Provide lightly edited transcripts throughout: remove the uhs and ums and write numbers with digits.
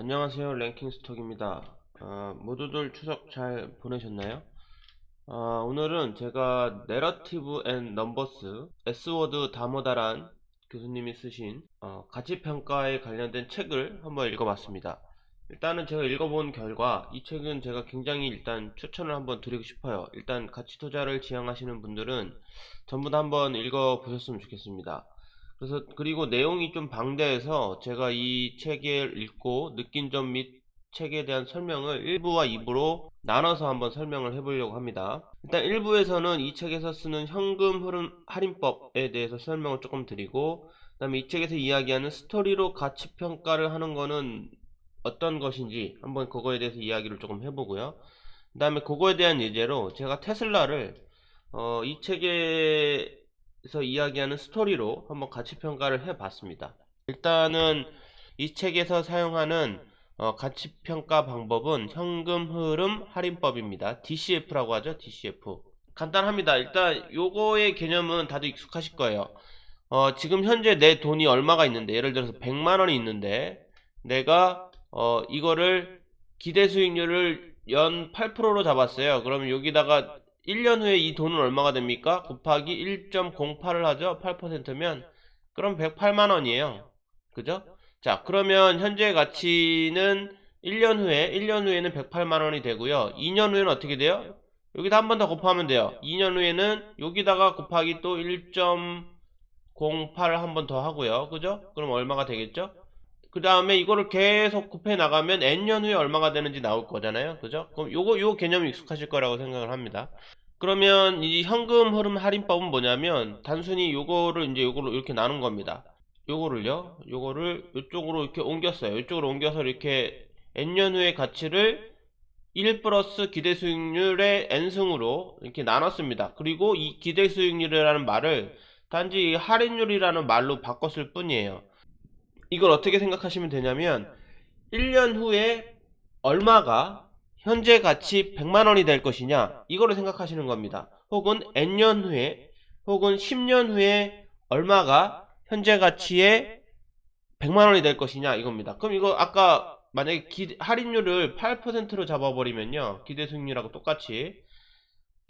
안녕하세요. 랭킹스톡입니다. 모두들 추석 잘 보내셨나요? 오늘은 제가 내러티브 앤 넘버스 S워드 다모다란 교수님이 쓰신 가치평가에 관련된 책을 한번 읽어봤습니다. 일단은 제가 읽어본 결과 이 책은 제가 굉장히 일단 추천을 한번 드리고 싶어요. 일단 가치투자를 지향하시는 분들은 전부 다 한번 읽어보셨으면 좋겠습니다. 그리고 내용이 좀 방대해서 제가 이 책을 읽고 느낀 점 및 책에 대한 설명을 1부와 2부로 나눠서 한번 설명을 해보려고 합니다. 일단 1부에서는 이 책에서 쓰는 현금 흐름 할인법에 대해서 설명을 조금 드리고, 그 다음에 이 책에서 이야기하는 스토리로 가치 평가를 하는 거는 어떤 것인지 한번 그거에 대해서 이야기를 조금 해보고요. 그 다음에 그거에 대한 예제로 제가 테슬라를 이 책에서 이야기하는 스토리로 한번 가치 평가를 해봤습니다. 일단은 이 책에서 사용하는 가치평가 방법은 현금 흐름 할인법입니다. DCF라고 하죠. DCF. 간단합니다. 일단 요거의 개념은 다들 익숙하실 거예요. 지금 현재 내 돈이 얼마가 있는데, 예를 들어서 100만원이 있는데 내가 이거를 기대 수익률을 연 8%로 잡았어요. 그러면 여기다가 1년 후에 이 돈은 얼마가 됩니까? 곱하기 1.08을 하죠. 8%면 그럼 108만원이에요. 그죠? 자, 그러면 현재 가치는 1년 후에는 108만원이 되고요. 2년 후에는 어떻게 돼요? 여기다 한 번 더 곱하면 돼요. 2년 후에는 여기다가 곱하기 또 1.08 한 번 더 하고요. 그죠? 그럼 얼마가 되겠죠? 그 다음에 이거를 계속 곱해 나가면 n년 후에 얼마가 되는지 나올 거잖아요. 그죠? 그럼 요 개념이 익숙하실 거라고 생각을 합니다. 그러면 이 현금 흐름 할인법은 뭐냐면 단순히 요거를 이렇게 나눈 겁니다. 요거를 이쪽으로 이렇게 옮겼어요. 이쪽으로 옮겨서 이렇게 n년 후의 가치를 1 플러스 기대 수익률의 n승으로 이렇게 나눴습니다. 그리고 이 기대 수익률이라는 말을 단지 할인율이라는 말로 바꿨을 뿐이에요. 이걸 어떻게 생각하시면 되냐면 1년 후에 얼마가 현재 가치 100만원이 될 것이냐, 이거를 생각하시는 겁니다. 혹은 n년 후에 혹은 10년 후에 얼마가 현재 가치의 100만원이 될 것이냐, 이겁니다. 그럼 이거 아까 만약에 할인율을 8%로 잡아버리면요, 기대 수익률하고 똑같이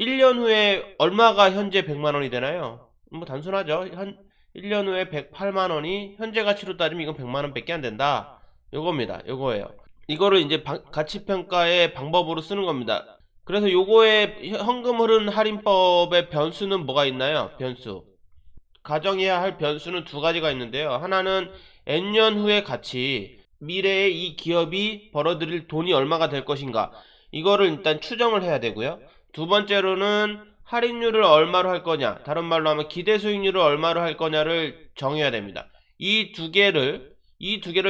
1년 후에 얼마가 현재 100만원이 되나요? 뭐 단순하죠. 1년 후에 108만원이 현재 가치로 따지면 이건 100만원 밖에 안 된다. 요거예요. 이거를 이제 가치평가의 방법으로 쓰는 겁니다. 그래서 요거의 현금 흐름 할인법의 변수는 뭐가 있나요? 변수. 가정해야 할 변수는 두 가지가 있는데요. 하나는 n년 후의 가치, 미래에 이 기업이 벌어들일 돈이 얼마가 될 것인가, 이거를 일단 추정을 해야 되고요. 두 번째로는 할인율을 얼마로 할 거냐, 다른 말로 하면 기대 수익률을 얼마로 할 거냐를 정해야 됩니다. 이 두 개를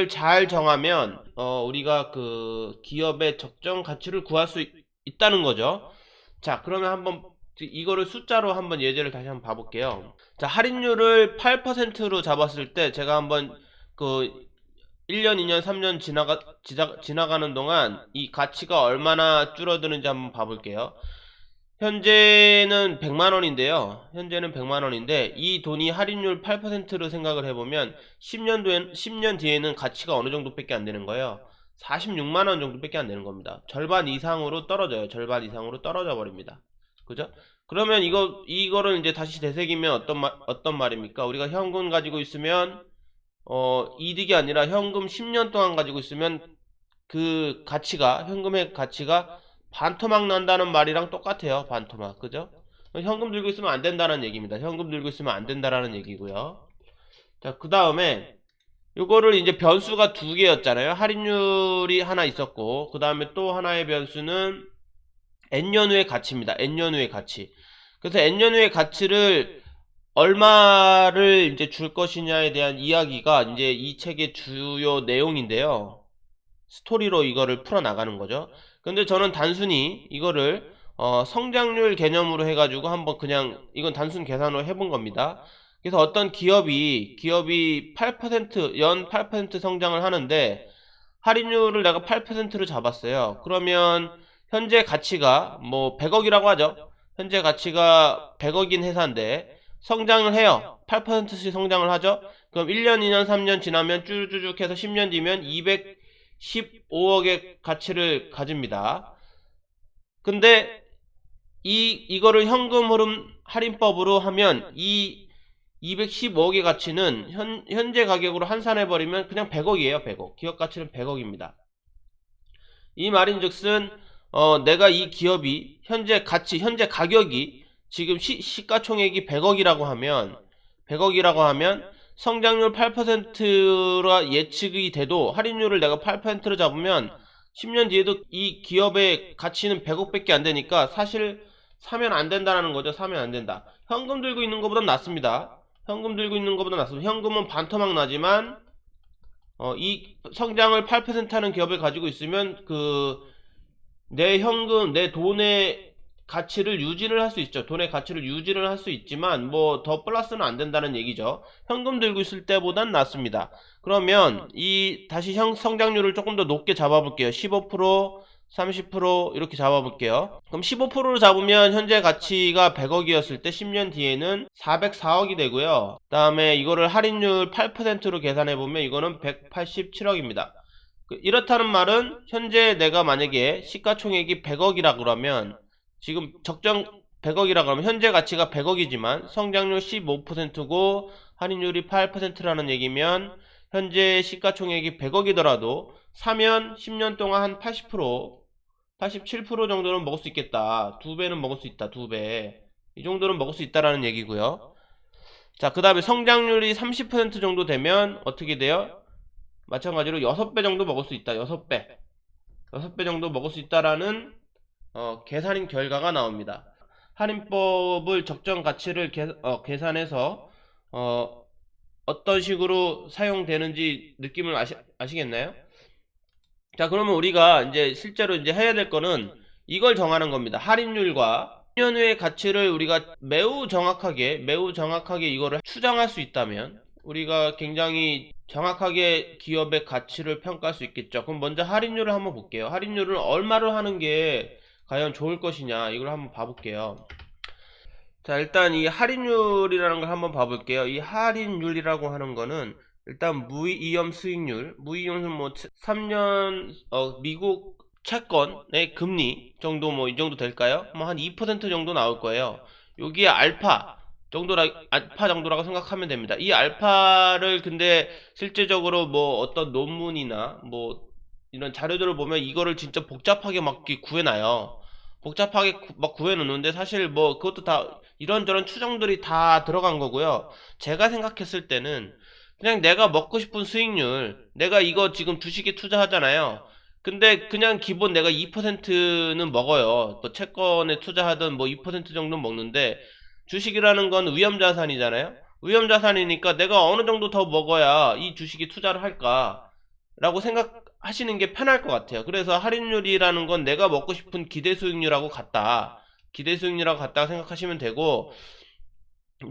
잘 정하면 우리가 그 기업의 적정 가치를 구할 수 있다는 거죠. 자, 그러면 한번 이거를 숫자로 한번 예제를 다시 한번 봐볼게요. 자, 할인율을 8%로 잡았을 때 제가 한번 그 1년, 2년, 3년 지나가는 동안 이 가치가 얼마나 줄어드는지 한번 봐볼게요. 현재는 100만원인데 이 돈이 할인율 8%로 생각을 해보면 10년 뒤에는 가치가 어느 정도밖에 안 되는 거예요. 46만원 정도밖에 안 되는 겁니다. 절반 이상으로 떨어져요. 절반 이상으로 떨어져 버립니다. 그죠? 그러면 이거를 이제 다시 되새기면 어떤 말입니까? 우리가 현금 가지고 있으면 이득이 아니라 현금 10년 동안 가지고 있으면 그 가치가, 현금의 가치가 반토막 난다는 말이랑 똑같아요. 반토막. 그죠? 현금 들고 있으면 안 된다는 얘기입니다. 현금 들고 있으면 안 된다라는 얘기고요. 자, 그 다음에 요거를 이제 변수가 두 개였잖아요. 할인율이 하나 있었고, 그 다음에 또 하나의 변수는 n년 후의 가치입니다. n년 후의 가치. 그래서 n년 후의 가치를 얼마를 이제 줄 것이냐에 대한 이야기가 이제 이 책의 주요 내용인데요. 스토리로 이거를 풀어나가는 거죠. 근데 저는 단순히 이거를 성장률 개념으로 해가지고 한번 그냥 이건 단순 계산으로 해본 겁니다. 그래서 어떤 기업이 8% 연 8% 성장을 하는데 할인율을 내가 8%로 잡았어요. 그러면 현재 가치가 뭐 100억이라고 하죠. 현재 가치가 100억인 회사인데 성장을 해요. 8%씩 성장을 하죠. 그럼 1년, 2년, 3년 지나면 쭈쭈쭉 해서 10년 뒤면 15억의 가치를 가집니다. 근데 이거를 현금 흐름 할인법으로 하면 이 215억의 가치는 현재 가격으로 환산해버리면 그냥 100억이에요. 100억. 기업 가치는 100억입니다. 이 말인즉슨 내가 이 기업이 현재 가격이 지금 시가총액이 100억이라고 하면 성장률 8%라 예측이 돼도 할인율을 내가 8%로 잡으면 10년 뒤에도 이 기업의 가치는 100억밖에 안 되니까 사실 사면 안 된다는 거죠. 사면 안 된다. 현금 들고 있는 것보단 낫습니다. 현금은 반토막 나지만 이 성장을 8% 하는 기업을 가지고 있으면 내 돈의 가치를 유지를 할 수 있죠. 돈의 가치를 유지를 할 수 있지만 뭐 더 플러스는 안 된다는 얘기죠. 현금 들고 있을 때보단 낫습니다. 그러면 다시 성장률을 조금 더 높게 잡아볼게요. 15%, 30% 이렇게 잡아볼게요. 그럼 15%로 잡으면 현재 가치가 100억이었을 때 10년 뒤에는 404억이 되고요. 그 다음에 이거를 할인율 8%로 계산해보면 이거는 187억입니다. 이렇다는 말은 현재 내가 만약에 시가총액이 100억이라 그러면 지금 적정 100억이라 그러면 현재 가치가 100억이지만 성장률 15%고 할인율이 8%라는 얘기면 현재 시가총액이 100억이더라도 사면 10년 동안 한 80%, 87% 정도는 먹을 수 있겠다. 2배는 먹을 수 있다. 2배. 이 정도는 먹을 수 있다라는 얘기고요. 자, 그 다음에 성장률이 30% 정도 되면 어떻게 돼요? 마찬가지로 6배 정도 먹을 수 있다. 6배. 6배 정도 먹을 수 있다라는 계산인 결과가 나옵니다. 할인법을 적정 가치를 계산해서 어떤 식으로 사용되는지 느낌을 아시겠나요? 자, 그러면 우리가 이제 실제로 이제 해야 될 거는 이걸 정하는 겁니다. 할인율과 10년 후의 가치를 우리가 매우 정확하게 이거를 추정할 수 있다면 우리가 굉장히 정확하게 기업의 가치를 평가할 수 있겠죠. 그럼 먼저 할인율을 한번 볼게요. 할인율을 얼마를 하는 게 과연 좋을 것이냐 이걸 한번 봐볼게요. 자, 일단 이 할인율이라는 걸 한번 봐볼게요. 이 할인율이라고 하는 거는 일단 무위험 수익률, 무위험은 뭐 3년 미국 채권의 금리 정도 뭐 이 정도 될까요? 뭐 한 2% 정도 나올 거예요. 여기에 알파 정도라고 생각하면 됩니다. 이 알파를 근데 실제적으로 뭐 어떤 논문이나 뭐 이런 자료들을 보면 이거를 진짜 복잡하게 막 구해놔요. 복잡하게 막 구해놓는데 사실 뭐 그것도 다 이런저런 추정들이 다 들어간 거고요. 제가 생각했을 때는 그냥 내가 먹고 싶은 수익률, 내가 이거 지금 주식에 투자하잖아요. 근데 그냥 기본 내가 2%는 먹어요. 또 채권에 투자하든 뭐 2% 정도 먹는데 주식이라는 건 위험자산이잖아요. 위험자산이니까 내가 어느 정도 더 먹어야 이 주식에 투자를 할까 라고 생각하시는 게 편할 것 같아요. 그래서 할인율이라는 건 내가 먹고 싶은 기대수익률하고 같다. 기대수익률하고 같다고 생각하시면 되고,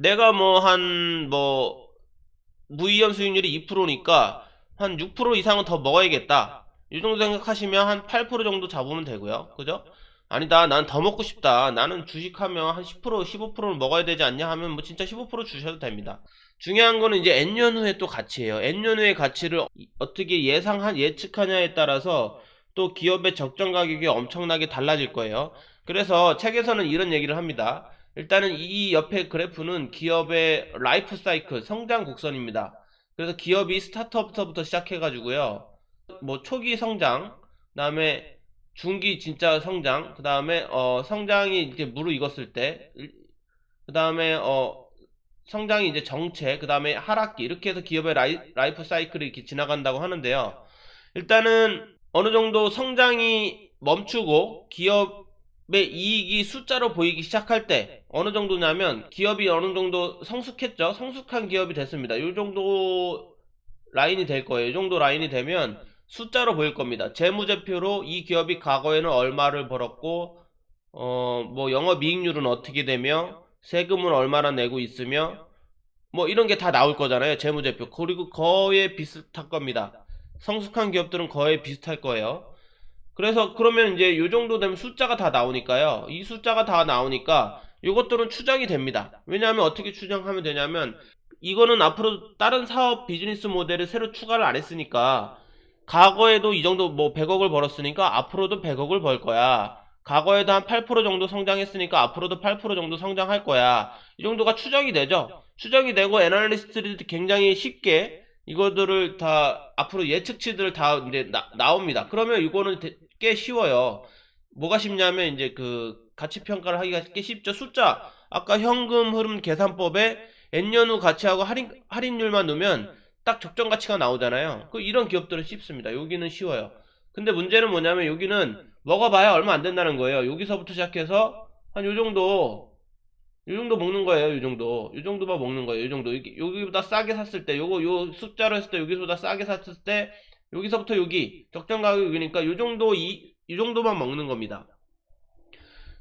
내가 무위험 수익률이 2%니까 한 6% 이상은 더 먹어야겠다. 이 정도 생각하시면 한 8% 정도 잡으면 되고요. 그죠? 아니다, 난 더 먹고 싶다. 나는 주식하면 한 10%, 15%를 먹어야 되지 않냐 하면 뭐 진짜 15% 주셔도 됩니다. 중요한 거는 이제 N년 후에 또 가치예요. N년 후의 가치를 어떻게 예측하냐에 따라서 또 기업의 적정 가격이 엄청나게 달라질 거예요. 그래서 책에서는 이런 얘기를 합니다. 일단은 이 옆에 그래프는 기업의 라이프 사이클, 성장 곡선입니다. 그래서 기업이 스타트업부터 시작해가지고요. 뭐 초기 성장, 그 다음에 중기 진짜 성장, 그 다음에 성장이 이제 무르익었을 때, 그 다음에 성장이 이제 정체, 그 다음에 하락기 이렇게 해서 기업의 라이프 사이클이 이렇게 지나간다고 하는데요. 일단은 어느 정도 성장이 멈추고 기업의 이익이 숫자로 보이기 시작할 때 어느 정도냐면 기업이 어느 정도 성숙했죠. 성숙한 기업이 됐습니다. 이 정도 라인이 될 거예요. 이 정도 라인이 되면 숫자로 보일 겁니다. 재무제표로 이 기업이 과거에는 얼마를 벌었고 뭐 영업이익률은 어떻게 되며 세금은 얼마나 내고 있으며 뭐 이런 게 다 나올 거잖아요. 재무제표. 그리고 거의 비슷할 겁니다. 성숙한 기업들은 거의 비슷할 거예요. 그래서 그러면 이제 요 정도 되면 숫자가 다 나오니까요. 이 숫자가 다 나오니까 이것들은 추정이 됩니다. 왜냐하면 어떻게 추정하면 되냐면 이거는 앞으로 다른 사업 비즈니스 모델을 새로 추가를 안 했으니까 과거에도 이 정도 뭐 100억을 벌었으니까 앞으로도 100억을 벌 거야. 과거에도 한 8% 정도 성장했으니까 앞으로도 8% 정도 성장할 거야. 이 정도가 추정이 되죠. 추정이 되고 애널리스트들이 굉장히 쉽게 이거들을 다 앞으로 예측치들을 다 이제 나옵니다. 그러면 이거는 꽤 쉬워요. 뭐가 쉽냐면 이제 그 가치 평가를 하기가 꽤 쉽죠. 숫자 아까 현금 흐름 계산법에 N년 후 가치하고 할인율만 넣으면 딱 적정 가치가 나오잖아요. 이런 기업들은 쉽습니다. 여기는 쉬워요. 근데 문제는 뭐냐면 여기는 먹어봐야 얼마 안 된다는 거예요. 여기서부터 시작해서 한 요 정도 먹는 거예요. 요 정도만 먹는 거예요. 요 정도. 여기보다 싸게 샀을 때, 요 숫자로 했을 때 여기보다 싸게 샀을 때, 여기서부터 여기 적정 가격 여기니까 요 정도만 먹는 겁니다.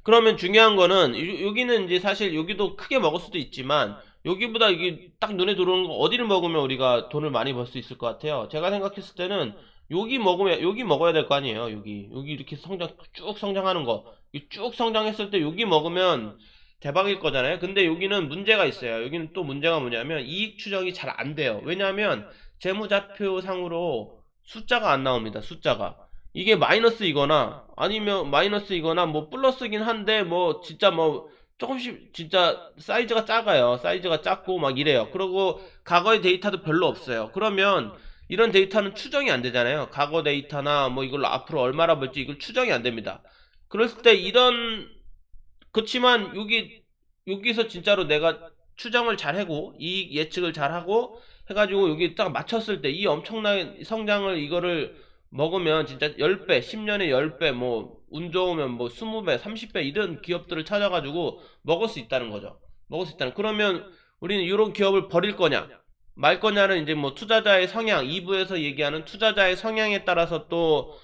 그러면 중요한 거는 여기는 이제 사실 여기도 크게 먹을 수도 있지만 여기보다 이게 딱 눈에 들어오는 거 어디를 먹으면 우리가 돈을 많이 벌 수 있을 것 같아요. 제가 생각했을 때는 여기 먹어야 될 거 아니에요. 여기 이렇게 쭉 성장하는 거, 쭉 성장했을 때 여기 먹으면 대박일 거잖아요. 근데 여기는 문제가 있어요. 여기는 또 문제가 뭐냐면 이익 추정이 잘 안 돼요. 왜냐하면 재무자표상으로 숫자가 안 나옵니다. 숫자가. 이게 마이너스이거나 아니면 마이너스이거나 뭐 플러스긴 한데 뭐 진짜 뭐 조금씩 진짜 사이즈가 작아요. 사이즈가 작고 막 이래요. 그리고 과거의 데이터도 별로 없어요. 그러면 이런 데이터는 추정이 안 되잖아요. 과거 데이터나 뭐 이걸로 앞으로 얼마나 벌지 이걸 추정이 안 됩니다. 그랬을 때 그렇지만 여기서 진짜로 내가 추정을 잘 하고 이익 예측을 잘 하고 해가지고 여기 딱 맞췄을 때 이 엄청난 성장을 이거를 먹으면 진짜 10배, 10년에 10배, 뭐, 운 좋으면 뭐 20배, 30배 이런 기업들을 찾아가지고 먹을 수 있다는 거죠. 먹을 수 있다는. 그러면 우리는 이런 기업을 버릴 거냐, 말 거냐는 이제 뭐 투자자의 성향, 2부에서 얘기하는 투자자의 성향에 따라서 또,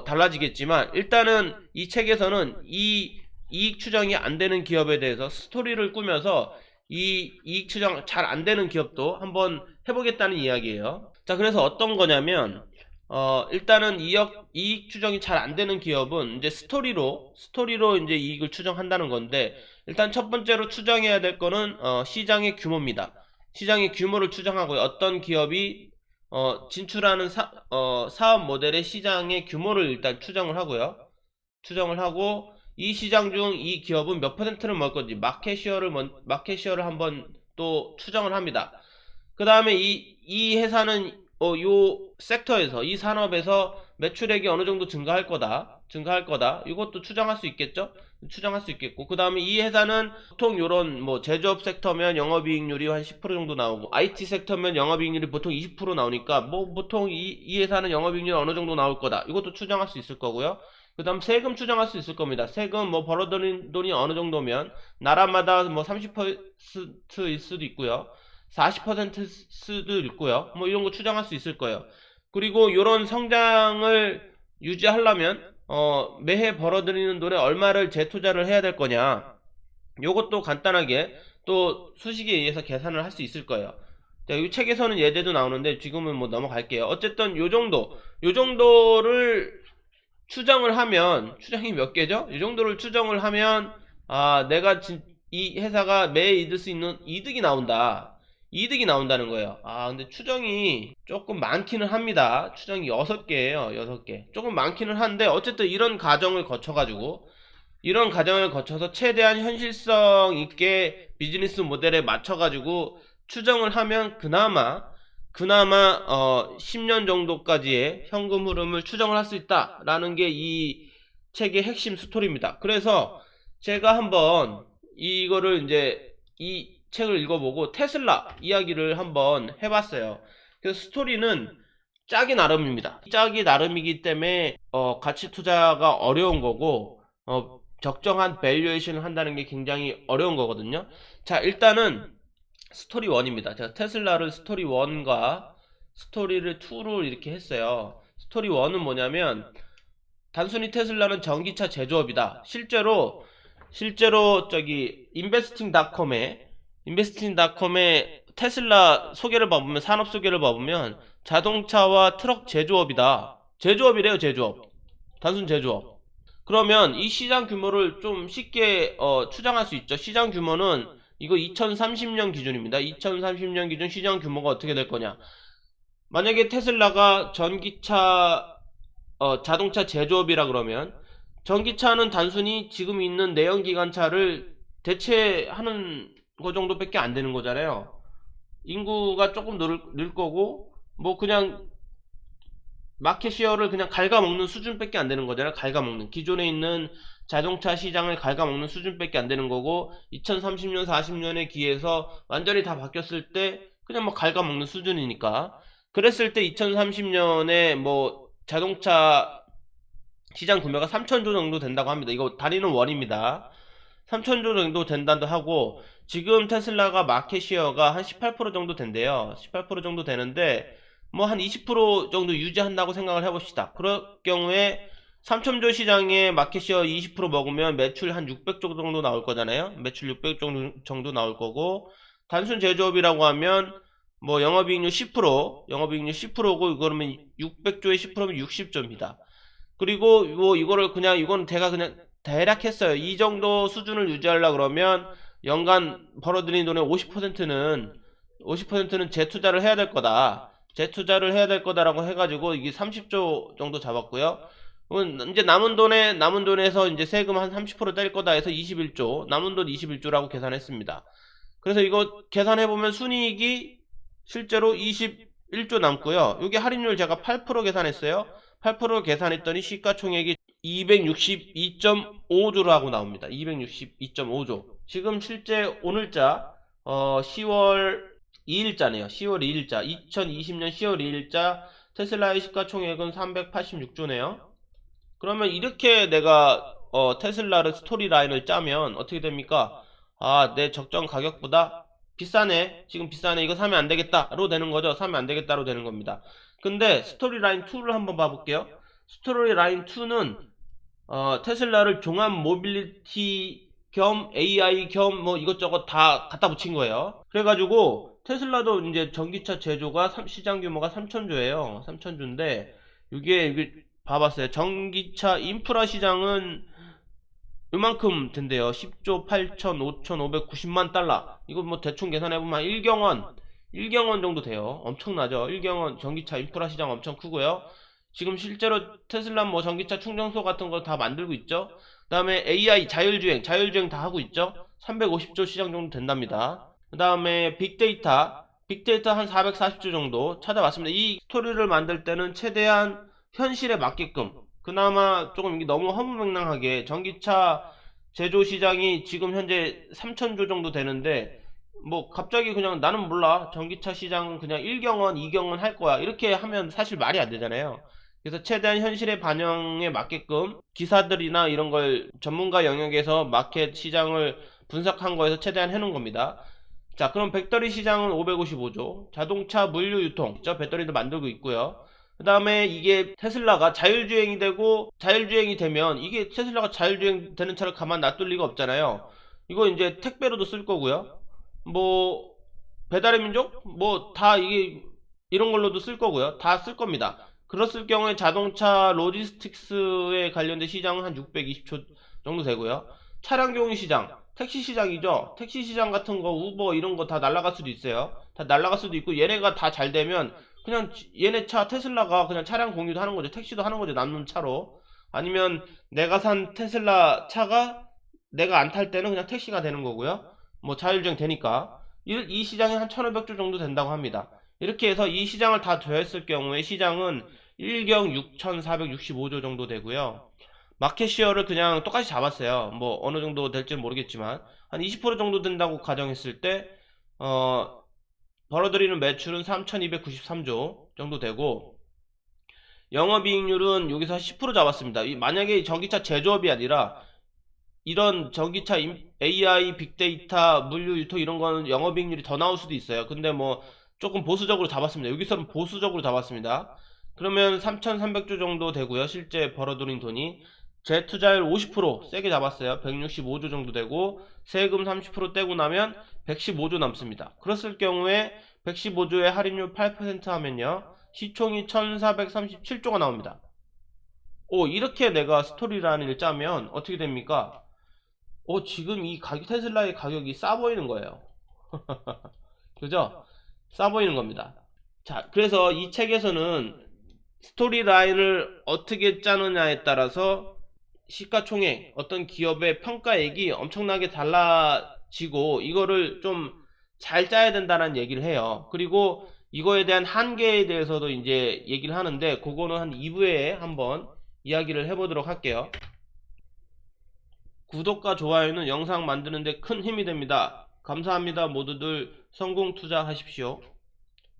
달라지겠지만, 일단은 이 책에서는 이 이익 추정이 안 되는 기업에 대해서 스토리를 꾸며서 이 이익 추정 잘 안 되는 기업도 한번 해보겠다는 이야기예요. 자, 그래서 어떤 거냐면, 일단은 이익 추정이 잘 안 되는 기업은 이제 스토리로 이제 이익을 추정한다는 건데, 일단 첫 번째로 추정해야 될 거는, 시장의 규모입니다. 시장의 규모를 추정하고요. 어떤 기업이, 진출하는 사업 모델의 시장의 규모를 일단 추정을 하고요. 추정을 하고, 이 시장 중 이 기업은 몇 퍼센트를 먹을 건지, 마켓시어를 한번 또 추정을 합니다. 그 다음에 이 회사는 요 섹터에서 이 산업에서 매출액이 어느 정도 증가할 거다. 이것도 추정할 수 있겠죠? 추정할 수 있겠고, 그 다음에 이 회사는 보통 요런 뭐 제조업 섹터면 영업이익률이 한 10% 정도 나오고, IT 섹터면 영업이익률이 보통 20% 나오니까 뭐 보통 이 회사는 영업이익률이 어느 정도 나올 거다. 이것도 추정할 수 있을 거고요. 그 다음 세금 추정할 수 있을 겁니다. 세금 뭐 벌어들인 돈이 어느 정도면 나라마다 뭐 30%일 수도 있고요. 40%일 수도 있고요. 뭐 이런 거 추정할 수 있을 거예요. 그리고 이런 성장을 유지하려면 매해 벌어들이는 돈에 얼마를 재투자를 해야 될 거냐. 요것도 간단하게 또 수식에 의해서 계산을 할 수 있을 거예요. 자, 이 책에서는 예제도 나오는데 지금은 뭐 넘어갈게요. 어쨌든 요 정도를 추정을 하면, 추정이 몇 개죠? 이 정도를 추정을 하면, 내가 이 회사가 매해 얻을 수 있는 이득이 나온다. 이득이 나온다는 거예요. 근데 추정이 조금 많기는 합니다. 추정이 6개예요. 6개. 조금 많기는 한데, 어쨌든 이런 과정을 거쳐서 최대한 현실성 있게 비즈니스 모델에 맞춰가지고 추정을 하면 그나마 10년 정도까지의 현금 흐름을 추정을 할 수 있다라는 게 이 책의 핵심 스토리입니다. 그래서 제가 한번 이거를 이제 이 책을 읽어보고 테슬라 이야기를 한번 해봤어요. 그래서 스토리는 짜기 나름입니다. 짜기 나름이기 때문에 가치 투자가 어려운 거고 적정한 밸류에이션을 한다는 게 굉장히 어려운 거거든요. 자, 일단은 스토리 1입니다. 제가 테슬라를 스토리 1과 스토리를 2로 이렇게 했어요. 스토리 1은 뭐냐면 단순히 테슬라는 전기차 제조업이다. 실제로 저기 인베스팅닷컴에 테슬라 소개를 봐보면, 산업 소개를 봐보면 자동차와 트럭 제조업이다. 제조업이래요. 제조업. 단순 제조업. 그러면 이 시장 규모를 좀 쉽게 추정할 수 있죠. 시장 규모는 이거 2030년 기준입니다. 2030년 기준 시장 규모가 어떻게 될 거냐. 만약에 테슬라가 전기차 자동차 제조업이라 그러면 전기차는 단순히 지금 있는 내연기관차를 대체하는 거 정도밖에 안 되는 거잖아요. 인구가 조금 늘 거고 뭐 그냥 마켓시어를 그냥 갉아먹는 수준밖에 안 되는 거잖아요. 갉아먹는 기존에 있는 자동차 시장을 갉아먹는 수준밖에 안 되는 거고 2030년 40년에 기해서 완전히 다 바뀌었을 때 그냥 뭐 갉아먹는 수준이니까 그랬을 때 2030년에 뭐 자동차 시장 구매가 3천조 정도 된다고 합니다. 이거 다리는 원입니다. 3천조 정도 된다고 하고 지금 테슬라가 마켓시어가 한 18% 정도 된대요. 18% 정도 되는데 뭐 한 20% 정도 유지한다고 생각을 해봅시다. 그럴 경우에 3천조 시장에 마켓시어 20% 먹으면 매출 한 600조 정도 나올 거잖아요. 매출 600 정도 나올 거고 단순 제조업이라고 하면 뭐 영업이익률 10%, 영업이익률 10%고 그러면 600조에 10%면 60조입니다. 그리고 뭐 이거를 그냥 이건 제가 그냥 대략 했어요. 이 정도 수준을 유지하려 그러면 연간 벌어들인 돈의 50%는 재투자를 해야 될 거다. 재투자를 해야 될 거다라고 해가지고 이게 30조 정도 잡았고요. 이제 남은 돈에서 이제 세금 한 30% 뗄 거다 해서 21조, 남은 돈 21조라고 계산했습니다. 그래서 이거 계산해보면 순이익이 실제로 21조 남고요. 여기 할인율 제가 8% 계산했어요. 8% 계산했더니 시가총액이 262.5조라고 나옵니다. 262.5조. 지금 실제 오늘자 10월 2일자네요. 10월 2일자. 2020년 10월 2일자 테슬라의 시가총액은 386조네요. 그러면 이렇게 내가 테슬라를 스토리 라인을 짜면 어떻게 됩니까? 아, 내 적정 가격보다 비싸네. 지금 비싸네. 이거 사면 안 되겠다로 되는 거죠. 사면 안 되겠다로 되는 겁니다. 근데 스토리 라인 2를 한번 봐볼게요. 스토리 라인 2는 테슬라를 종합 모빌리티 겸 AI 겸 뭐 이것저것 다 갖다 붙인 거예요. 그래가지고 테슬라도 이제 전기차 제조가 시장 규모가 3천조예요. 3천조인데 이게 봐봤어요. 전기차 인프라 시장은 요만큼 된대요. 10조 8천 5,590만 달러. 이거 뭐 대충 계산해보면 1경원 정도 돼요. 엄청나죠. 1경원 전기차 인프라 시장 엄청 크고요. 지금 실제로 테슬라 뭐 전기차 충전소 같은 거 다 만들고 있죠. 그 다음에 AI 자율주행 다 하고 있죠. 350조 시장 정도 된답니다. 그 다음에 빅데이터 한 440조 정도 찾아봤습니다. 이 스토리를 만들 때는 최대한 현실에 맞게끔 그나마 조금 이게 너무 허무맹랑하게 전기차 제조 시장이 지금 현재 3천조 정도 되는데 뭐 갑자기 그냥 나는 몰라 전기차 시장 그냥 1경원 2경원 할 거야 이렇게 하면 사실 말이 안 되잖아요. 그래서 최대한 현실의 반영에 맞게끔 기사들이나 이런 걸 전문가 영역에서 마켓 시장을 분석한 거에서 최대한 해놓은 겁니다. 자, 그럼 배터리 시장은 555조, 자동차 물류 유통, 저 배터리도 만들고 있고요. 그 다음에 이게 테슬라가 자율주행이 되면 이게 테슬라가 자율주행 되는 차를 가만 놔둘 리가 없잖아요. 이거 이제 택배로도 쓸 거고요. 뭐 배달의 민족 뭐 다 이게 이런 걸로도 쓸 거고요. 다 쓸 겁니다. 그랬을 경우에 자동차 로지스틱스에 관련된 시장은 한 620조 정도 되고요. 차량 경유 시장, 택시 시장이죠. 택시 시장 같은 거 우버 이런 거 다 날아갈 수도 있어요. 다 날아갈 수도 있고 얘네가 다 잘 되면 그냥 얘네 차 테슬라가 그냥 차량 공유도 하는 거죠. 택시도 하는 거죠. 남는 차로. 아니면 내가 산 테슬라 차가 내가 안 탈 때는 그냥 택시가 되는 거고요. 뭐 자율주행 되니까. 이 시장이 한 1500조 정도 된다고 합니다. 이렇게 해서 이 시장을 다 더했을 경우에 시장은 1경 6465조 정도 되고요. 마켓시어를 그냥 똑같이 잡았어요. 뭐 어느 정도 될지는 모르겠지만 한 20% 정도 된다고 가정했을 때 벌어들이는 매출은 3293조 정도 되고 영업이익률은 여기서 10% 잡았습니다. 만약에 전기차 제조업이 아니라 이런 전기차 AI, 빅데이터, 물류 유통 이런 거는 영업이익률이 더 나올 수도 있어요. 근데 뭐 조금 보수적으로 잡았습니다. 여기서는 보수적으로 잡았습니다. 그러면 3,300조 정도 되고요. 실제 벌어들인 돈이 재투자율 50% 세게 잡았어요. 165조 정도 되고 세금 30% 떼고 나면 115조 남습니다. 그랬을 경우에 115조에 할인율 8% 하면요. 시총이 1437조가 나옵니다. 이렇게 내가 스토리라인을 짜면 어떻게 됩니까? 지금 이 테슬라의 가격이 싸 보이는 거예요. 그죠? 싸 보이는 겁니다. 자, 그래서 이 책에서는 스토리라인을 어떻게 짜느냐에 따라서 시가총액, 어떤 기업의 평가액이 엄청나게 달라지고 이거를 좀 잘 짜야 된다는 얘기를 해요. 그리고 이거에 대한 한계에 대해서도 이제 얘기를 하는데 그거는 한 2부에 한번 이야기를 해보도록 할게요. 구독과 좋아요는 영상 만드는데 큰 힘이 됩니다. 감사합니다. 모두들 성공 투자하십시오.